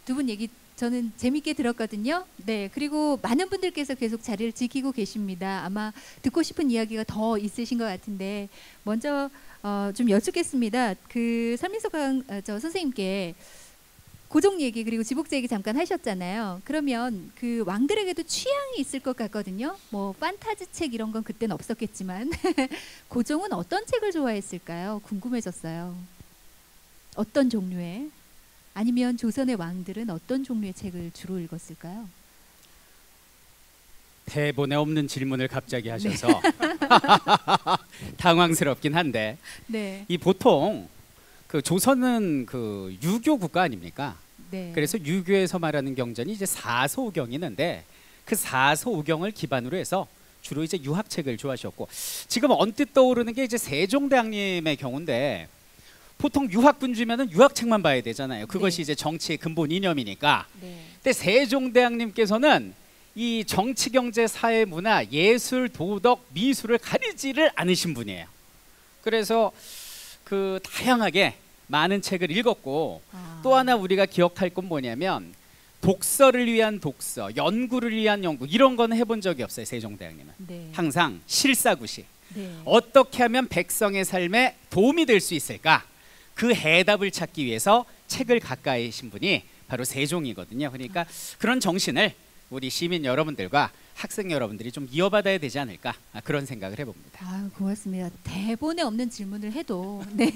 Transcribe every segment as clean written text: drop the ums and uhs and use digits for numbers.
두 분 얘기 저는 재밌게 들었거든요. 네, 그리고 많은 분들께서 계속 자리를 지키고 계십니다. 아마 듣고 싶은 이야기가 더 있으신 것 같은데 먼저 좀 여쭙겠습니다. 그 설민석 저 선생님께 고종 얘기 그리고 지복제 얘기 잠깐 하셨잖아요. 그러면 그 왕들에게도 취향이 있을 것 같거든요. 뭐 판타지 책 이런 건 그때는 없었겠지만 고종은 어떤 책을 좋아했을까요? 궁금해졌어요. 어떤 종류의? 아니면 조선의 왕들은 어떤 종류의 책을 주로 읽었을까요? 대본에 없는 질문을 갑자기 하셔서 당황스럽긴 한데 네. 이 보통 그 조선은 그 유교 국가 아닙니까? 네. 그래서 유교에서 말하는 경전이 이제 사서오경이 있는데 그 사서오경을 기반으로 해서 주로 이제 유학책을 좋아하셨고 지금 언뜻 떠오르는 게 이제 세종대왕님의 경우인데 보통 유학군 주면은 유학책만 봐야 되잖아요. 그것이 네. 이제 정치의 근본 이념이니까. 네. 근데 세종대왕님께서는 이 정치, 경제, 사회, 문화, 예술, 도덕, 미술을 가리지를 않으신 분이에요. 그래서 그 다양하게 많은 책을 읽었고 또 하나 우리가 기억할 건 뭐냐면 독서를 위한 독서, 연구를 위한 연구 이런 건 해본 적이 없어요. 세종대왕님은. 네. 항상 실사구시. 네. 어떻게 하면 백성의 삶에 도움이 될 수 있을까? 그 해답을 찾기 위해서 책을 가까이신 분이 바로 세종이거든요. 그러니까 그런 정신을 우리 시민 여러분들과 학생 여러분들이 좀 이어받아야 되지 않을까 그런 생각을 해봅니다. 고맙습니다. 대본에 없는 질문을 해도 네.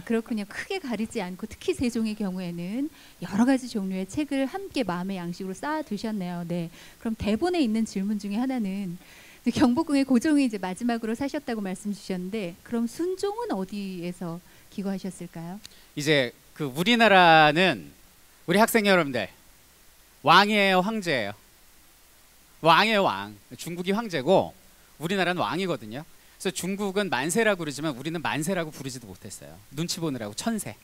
그렇군요. 크게 가리지 않고 특히 세종의 경우에는 여러 가지 종류의 책을 함께 마음의 양식으로 쌓아 두셨네요. 네. 그럼 대본에 있는 질문 중에 하나는 경복궁의 고종이 이제 마지막으로 사셨다고 말씀 주셨는데 그럼 순종은 어디에서 기거하셨을까요? 이제 그 우리나라는 우리 학생 여러분들 왕이에요, 황제예요? 왕이에요, 왕. 중국이 황제고 우리나라는 왕이거든요. 그래서 중국은 만세라고 그러지만 우리는 만세라고 부르지도 못했어요. 눈치 보느라고 천세.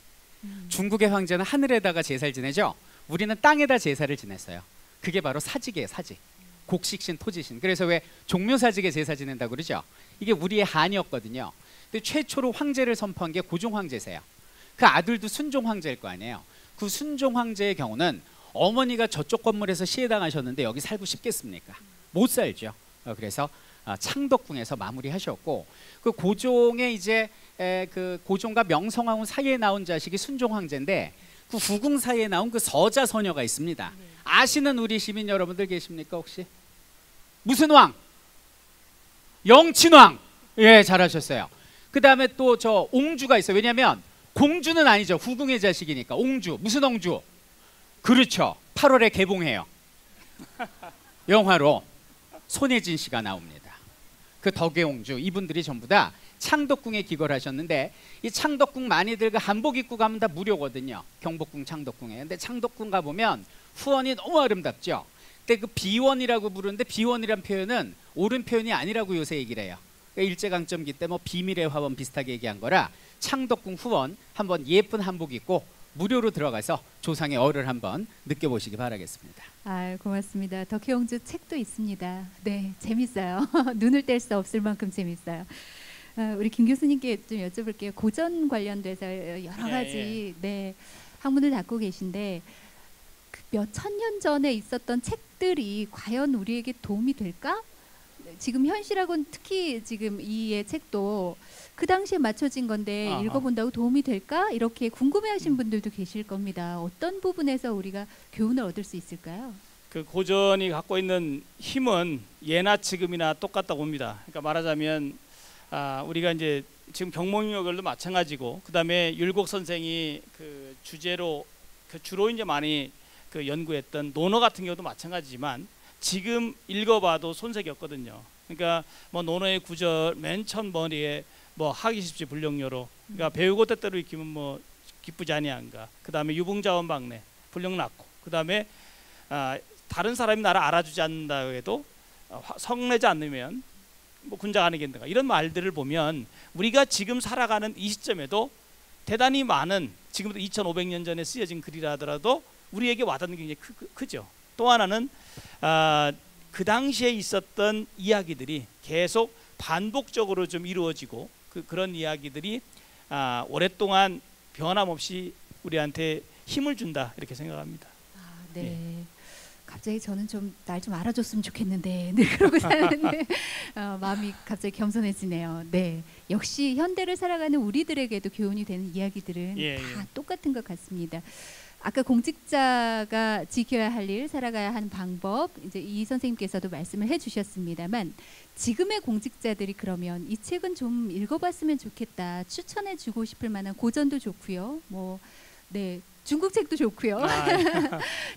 중국의 황제는 하늘에다가 제사를 지내죠. 우리는 땅에다 제사를 지냈어요. 그게 바로 사직이에요, 사직. 곡식신, 토지신. 그래서 왜 종묘사직에 제사 지낸다고 그러죠. 이게 우리의 한이었거든요. 근데 최초로 황제를 선포한 게 고종 황제세요. 그 아들도 순종 황제일 거 아니에요. 그 순종 황제의 경우는 어머니가 저쪽 건물에서 시해당하셨는데 여기 살고 싶겠습니까? 못 살죠. 그래서 창덕궁에서 마무리하셨고 그 고종의 이제 그 고종과 명성황후 사이에 나온 자식이 순종 황제인데 그 후궁 사이에 나온 그 서자 소녀가 있습니다. 아시는 우리 시민 여러분들 계십니까 혹시? 무슨 왕? 영친왕. 예, 잘하셨어요. 그 다음에 또 저 옹주가 있어요. 왜냐하면 공주는 아니죠. 후궁의 자식이니까. 옹주. 무슨 옹주? 그렇죠. 8월에 개봉해요. 영화로 손예진 씨가 나옵니다. 그 덕혜옹주 이분들이 전부 다 창덕궁에 기거를 하셨는데 이 창덕궁 많이들 그 한복 입고 가면 다 무료거든요. 경복궁 창덕궁에. 근데 창덕궁 가보면 후원이 너무 아름답죠. 근데 그 비원이라고 부르는데 비원이란 표현은 옳은 표현이 아니라고 요새 얘기를 해요. 그러니까 일제강점기 때 뭐 비밀의 화원 비슷하게 얘기한 거라 창덕궁 후원 한번 예쁜 한복 입고 무료로 들어가서 조상의 얼을 한번 느껴보시기 바라겠습니다. 고맙습니다. 덕혜옹주 책도 있습니다. 네, 재밌어요. 눈을 뗄 수 없을 만큼 재밌어요. 우리 김 교수님께 좀 여쭤볼게요. 고전 관련돼서 여러 가지 네, 학문을 갖고 계신데 몇 천 년 전에 있었던 책들이 과연 우리에게 도움이 될까? 지금 현실하고는 특히 지금 이의 책도 그 당시에 맞춰진 건데 읽어본다고 도움이 될까? 이렇게 궁금해하신 분들도 계실 겁니다. 어떤 부분에서 우리가 교훈을 얻을 수 있을까요? 그 고전이 갖고 있는 힘은 예나 지금이나 똑같다고 봅니다. 그러니까 말하자면 우리가 이제 지금 경목용어들도 마찬가지고 그다음에 율곡 선생이 그 주제로 그 주로 이제 많이 그 연구했던 논어 같은 경우도 마찬가지지만 지금 읽어봐도 손색이 없거든요. 그러니까 뭐 논어의 구절 맨 첫 머리에 뭐 하기 쉽지 불령요로 그러니까 배우고 때때로 익히면 뭐 기쁘지 아니한가. 그다음에 유봉자원 박내 불령 낳고 그다음에 다른 사람이 나를 알아주지 않는다 해도 성내지 않으면 뭐 군자가 아니겠는가. 이런 말들을 보면 우리가 지금 살아가는 이 시점에도 대단히 많은 지금부터 2500년 전에 쓰여진 글이라 하더라도 우리에게 와닿는 게 굉장히 크죠. 또 하나는 그 당시에 있었던 이야기들이 계속 반복적으로 좀 이루어지고 그런 이야기들이 오랫동안 변함없이 우리한테 힘을 준다 이렇게 생각합니다. 아, 네. 갑자기 저는 좀 날 좀 알아줬으면 좋겠는데 늘 그러고 사는데 마음이 갑자기 겸손해지네요. 네, 역시 현대를 살아가는 우리들에게도 교훈이 되는 이야기들은 예, 다 예. 똑같은 것 같습니다. 아까 공직자가 지켜야 할 일, 살아가야 하는 방법, 이제 이 선생님께서도 말씀을 해주셨습니다만 지금의 공직자들이 그러면 이 책은 좀 읽어봤으면 좋겠다, 추천해주고 싶을 만한 고전도 좋고요. 뭐, 네, 중국 책도 좋고요. 아, 예.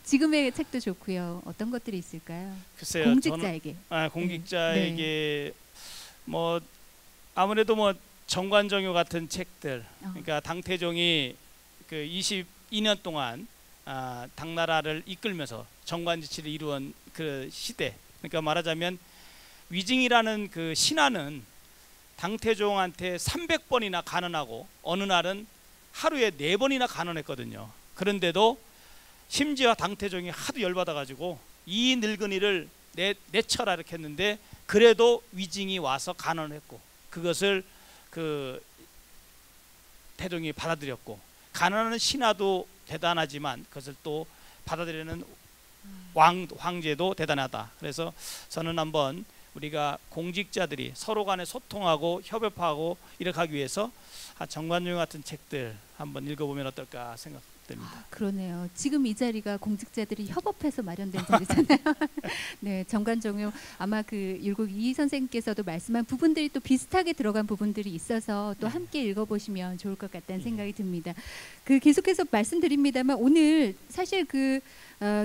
지금의 책도 좋고요. 어떤 것들이 있을까요? 글쎄요. 공직자에게. 공직자에게 뭐 아무래도 뭐 정관종요 같은 책들. 그러니까 당태종이 그 22년 동안 당나라를 이끌면서 정관지치를 이루은 그 시대. 그러니까 말하자면 위징이라는 그 신하는 당태종한테 300번이나 간언하고 어느 날은 하루에 4번이나 간언했거든요. 그런데도 심지어 당태종이 하도 열받아가지고 이 늙은이를 내쳐라 이렇게 했는데 그래도 위징이 와서 간언했고 그것을 그 태종이 받아들였고 간언하는 신하도 대단하지만 그것을 또 받아들이는 황제도 대단하다. 그래서 저는 한번 우리가 공직자들이 서로 간에 소통하고 협업하고 이렇게 하기 위해서 정관용 같은 책들 한번 읽어보면 어떨까 생각됩니다. 그러네요. 지금 이 자리가 공직자들이 협업해서 마련된 자리잖아요. 네, 정관종요. 아마 그 율곡 이 선생님께서도 말씀한 부분들이 또 비슷하게 들어간 부분들이 있어서 또 함께 읽어보시면 좋을 것 같다는 생각이 듭니다. 그 계속해서 말씀드립니다만 오늘 사실 그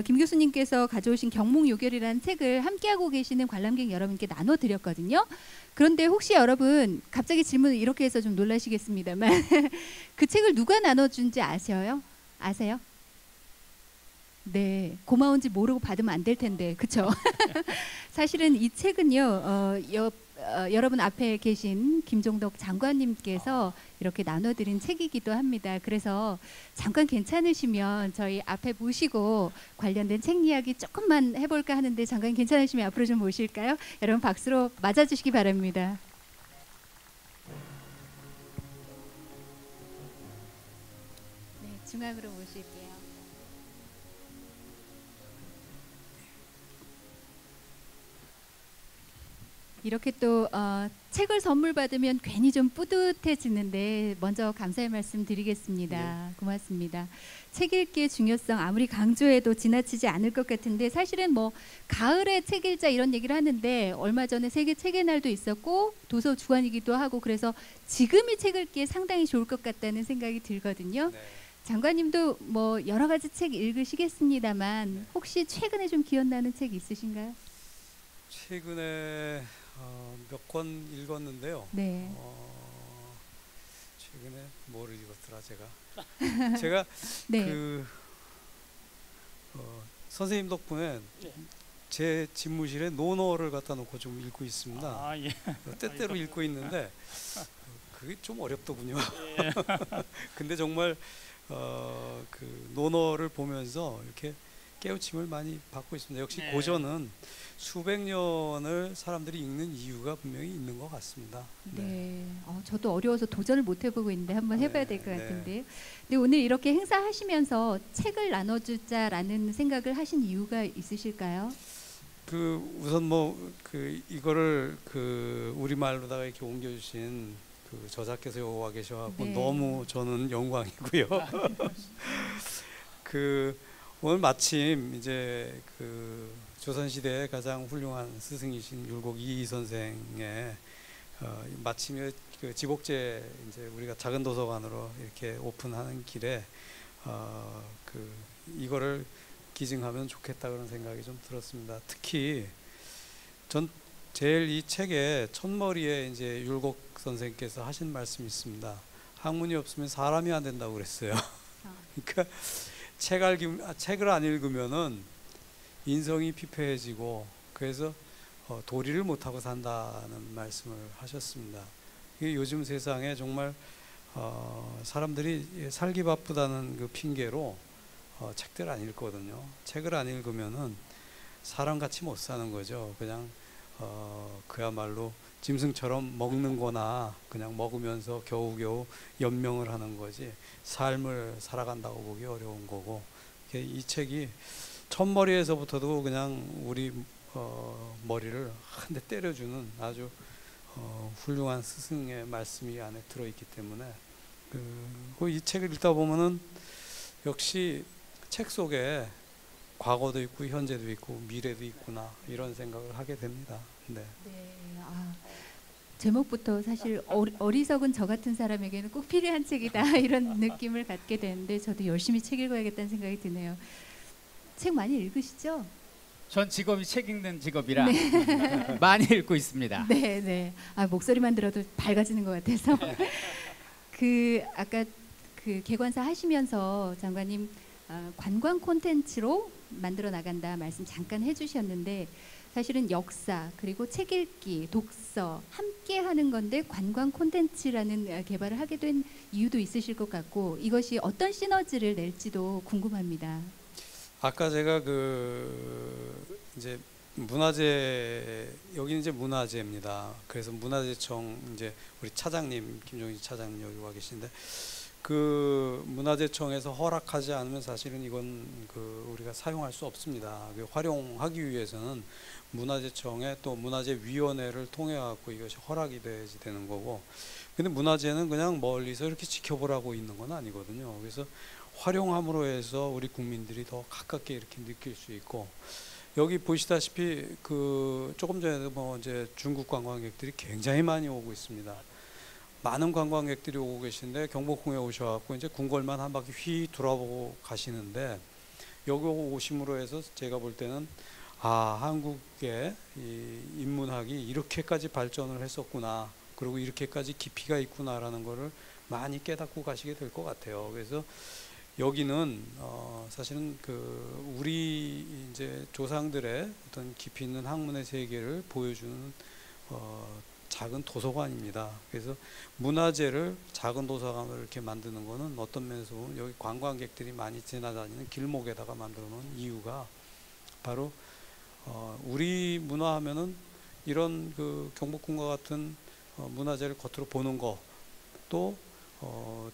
김 교수님께서 가져오신 경몽요결이라는 책을 함께하고 계시는 관람객 여러분께 나눠드렸거든요. 그런데 혹시 여러분 갑자기 질문을 이렇게 해서 좀 놀라시겠습니다만 그 책을 누가 나눠준지 아세요? 아세요? 네, 고마운지 모르고 받으면 안 될 텐데, 그렇죠? 사실은 이 책은요, 여러분 앞에 계신 김종덕 장관님께서 이렇게 나눠드린 책이기도 합니다. 그래서 잠깐 괜찮으시면 저희 앞에 모시고 관련된 책 이야기 조금만 해볼까 하는데 잠깐 괜찮으시면 앞으로 좀 모실까요? 여러분 박수로 맞아주시기 바랍니다. 네, 중앙으로 모실게요. 이렇게 또 책을 선물 받으면 괜히 좀 뿌듯해지는데 먼저 감사의 말씀 드리겠습니다. 네. 고맙습니다. 책 읽기의 중요성 아무리 강조해도 지나치지 않을 것 같은데 사실은 뭐 가을에 책 읽자 이런 얘기를 하는데 얼마 전에 세계 책의 날도 있었고 도서 주간이기도 하고 그래서 지금이 책 읽기에 상당히 좋을 것 같다는 생각이 들거든요. 네. 장관님도 뭐 여러 가지 책 읽으시겠습니다만 네. 혹시 최근에 좀 기억나는 책 있으신가요? 최근에 몇 권 읽었는데요. 네. 최근에 뭐를 읽었더라 제가 네. 그 선생님 덕분에 네. 제 집무실에 논어를 갖다 놓고 좀 읽고 있습니다. 아, 예. 때때로 읽고 있는데 그게 좀 어렵더군요. 예. 근데 정말 그 논어를 보면서 이렇게 깨우침을 많이 받고 있습니다. 역시 네. 고전은 수백 년을 사람들이 읽는 이유가 분명히 있는 것 같습니다. 네, 저도 어려워서 도전을 못 해보고 있는데 한번 해봐야 될 것 네. 같은데요. 근데 오늘 이렇게 행사하시면서 책을 나눠주자라는 생각을 하신 이유가 있으실까요? 그 우선 뭐 그 이거를 그 우리말로다가 이렇게 옮겨주신 그 저자께서 와 계셔갖고 네. 너무 저는 영광이고요. 그 오늘 마침 이제 그 조선시대의 가장 훌륭한 스승이신 율곡 이희 선생의 마침 그 지곡제 이제 우리가 작은 도서관으로 이렇게 오픈하는 길에 그 이거를 기증하면 좋겠다 그런 생각이 좀 들었습니다. 특히 전 제일 이 책의 첫머리에 이제 율곡 선생께서 하신 말씀이 있습니다. 학문이 없으면 사람이 안 된다고 그랬어요. 그러니까 책을 안 읽으면은 인성이 피폐해지고 그래서 도리를 못하고 산다는 말씀을 하셨습니다. 이게 요즘 세상에 정말 사람들이 살기 바쁘다는 그 핑계로 책들 안 읽거든요. 책을 안 읽으면은 사람같이 못 사는 거죠. 그냥 그야말로 짐승처럼 먹는 거나 그냥 먹으면서 겨우겨우 연명을 하는 거지 삶을 살아간다고 보기 어려운 거고, 이 책이 첫머리에서부터도 그냥 우리 머리를 한 대 때려주는 아주 훌륭한 스승의 말씀이 안에 들어있기 때문에 이 책을 읽다 보면은 역시 책 속에 과거도 있고 현재도 있고 미래도 있구나 이런 생각을 하게 됩니다. 네. 네. 제목부터 사실 어리석은 저 같은 사람에게는 꼭 필요한 책이다 이런 느낌을 갖게 되는데 저도 열심히 책 읽어야겠다는 생각이 드네요. 책 많이 읽으시죠? 전 직업이 책 읽는 직업이라 네. 많이 읽고 있습니다. 네, 네. 목소리만 들어도 밝아지는 것 같아서 아까 개관사 하시면서 장관님 관광 콘텐츠로 만들어 나간다 말씀 잠깐 해주셨는데 사실은 역사 그리고 책 읽기, 독서 함께 하는 건데 관광 콘텐츠라는 개발을 하게 된 이유도 있으실 것 같고 이것이 어떤 시너지를 낼지도 궁금합니다. 아까 제가 이제 문화재 여기는 이제 문화재입니다. 그래서 문화재청 이제 우리 차장님 김종희 차장님 여기 와 계신데 문화재청에서 허락하지 않으면 사실은 이건 우리가 사용할 수 없습니다. 활용하기 위해서는 문화재청에 또 문화재위원회를 통해 갖고 이것이 허락이 돼야지 되는 거고, 근데 문화재는 그냥 멀리서 이렇게 지켜보라고 있는 건 아니거든요. 그래서 활용함으로 해서 우리 국민들이 더 가깝게 이렇게 느낄 수 있고, 여기 보시다시피 조금 전에도 이제 중국 관광객들이 굉장히 많이 오고 있습니다. 많은 관광객들이 오고 계신데 경복궁에 오셔갖고 이제 궁궐만 한 바퀴 휘 돌아보고 가시는데 여기 오심으로 해서 제가 볼 때는 한국의 이 인문학이 이렇게까지 발전을 했었구나, 그리고 이렇게까지 깊이가 있구나라는 거를 많이 깨닫고 가시게 될 것 같아요. 그래서 여기는 사실은 우리 이제 조상들의 어떤 깊이 있는 학문의 세계를 보여주는 작은 도서관입니다. 그래서 문화재를 작은 도서관을 이렇게 만드는 거는 어떤 면에서 보면 여기 관광객들이 많이 지나다니는 길목에다가 만들어 놓은 이유가 바로 우리 문화하면은 이런 경복궁과 같은 문화재를 겉으로 보는 거, 또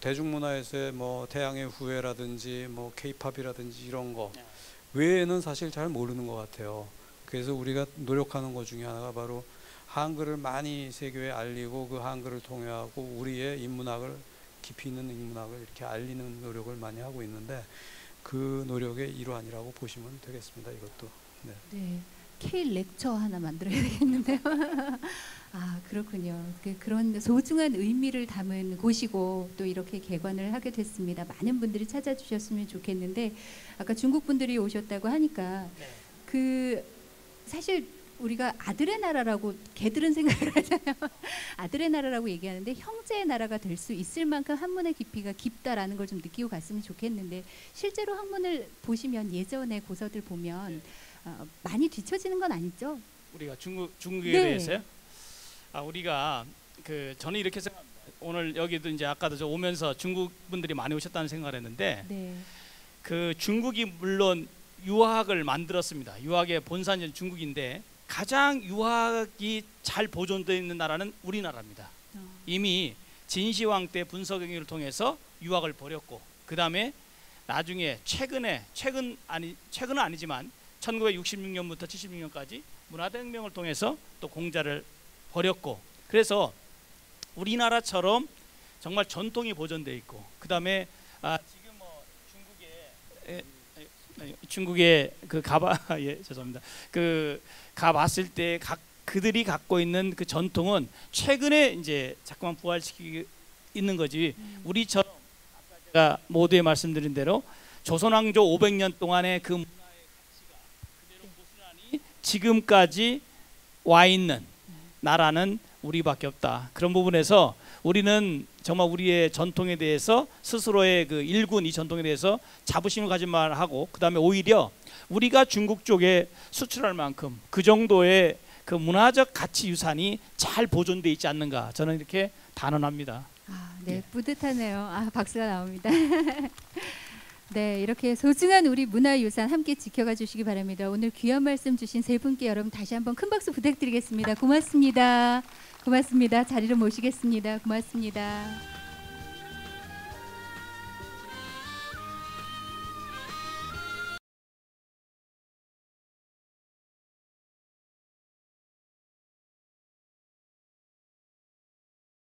대중문화에서의 태양의 후예라든지 케이팝이라든지 이런 거 외에는 사실 잘 모르는 것 같아요. 그래서 우리가 노력하는 것 중에 하나가 바로 한글을 많이 세계에 알리고 그 한글을 통해하고 우리의 인문학을 깊이 있는 인문학을 이렇게 알리는 노력을 많이 하고 있는데 그 노력의 일환이라고 보시면 되겠습니다. 이것도. 네. 네. K 렉처 하나 만들어야 되겠는데요. 그렇군요. 그런 소중한 의미를 담은 곳이고 또 이렇게 개관을 하게 됐습니다. 많은 분들이 찾아주셨으면 좋겠는데 아까 중국 분들이 오셨다고 하니까 사실 우리가 아들의 나라라고 개들은 생각을 하잖아요. 아들의 나라라고 얘기하는데 형제의 나라가 될 수 있을 만큼 학문의 깊이가 깊다라는 걸 좀 느끼고 갔으면 좋겠는데 실제로 학문을 보시면 예전의 고서들 보면 많이 뒤처지는 건 아니죠? 우리가 중국에 네. 대해서요? 우리가 저는 이렇게 생각합니다. 오늘 여기도 이제 아까도 저 오면서 중국 분들이 많이 오셨다는 생각을 했는데 네. 중국이 물론 유학을 만들었습니다. 유학의 본산은 중국인데 가장 유학이 잘 보존되어 있는 나라는 우리나라입니다. 이미 진시황 때 분서경유를 통해서 유학을 벌였고 그 다음에 나중에 최근은 아니지만 1966년부터 76년까지 문화대혁명을 통해서 또 공자를 벌였고, 그래서 우리나라처럼 정말 전통이 보존되어 있고 그 다음에 지금 중국에 죄송합니다. 가봤을 때 그들이 갖고 있는 그 전통은 최근에 이제 자꾸만 부활시키고 있는 거지. 우리처럼 아까 제가 모두에 말씀드린 대로 조선왕조 500년 동안의 그 문화의 가치가 그대로 고스란히 지금까지 와 있는 나라는 우리밖에 없다. 그런 부분에서 우리는 정말 우리의 전통에 대해서 스스로의 일군 이 전통에 대해서 자부심을 가진 말을 하고 그 다음에 오히려 우리가 중국 쪽에 수출할 만큼 그 정도의 그 문화적 가치 유산이 잘 보존되어 있지 않는가, 저는 이렇게 단언합니다. 네, 뿌듯하네요. 박수가 나옵니다. 네, 이렇게 소중한 우리 문화유산 함께 지켜가 주시기 바랍니다. 오늘 귀한 말씀 주신 세 분께 여러분 다시 한번 큰 박수 부탁드리겠습니다. 고맙습니다. 고맙습니다. 자리로 모시겠습니다. 고맙습니다.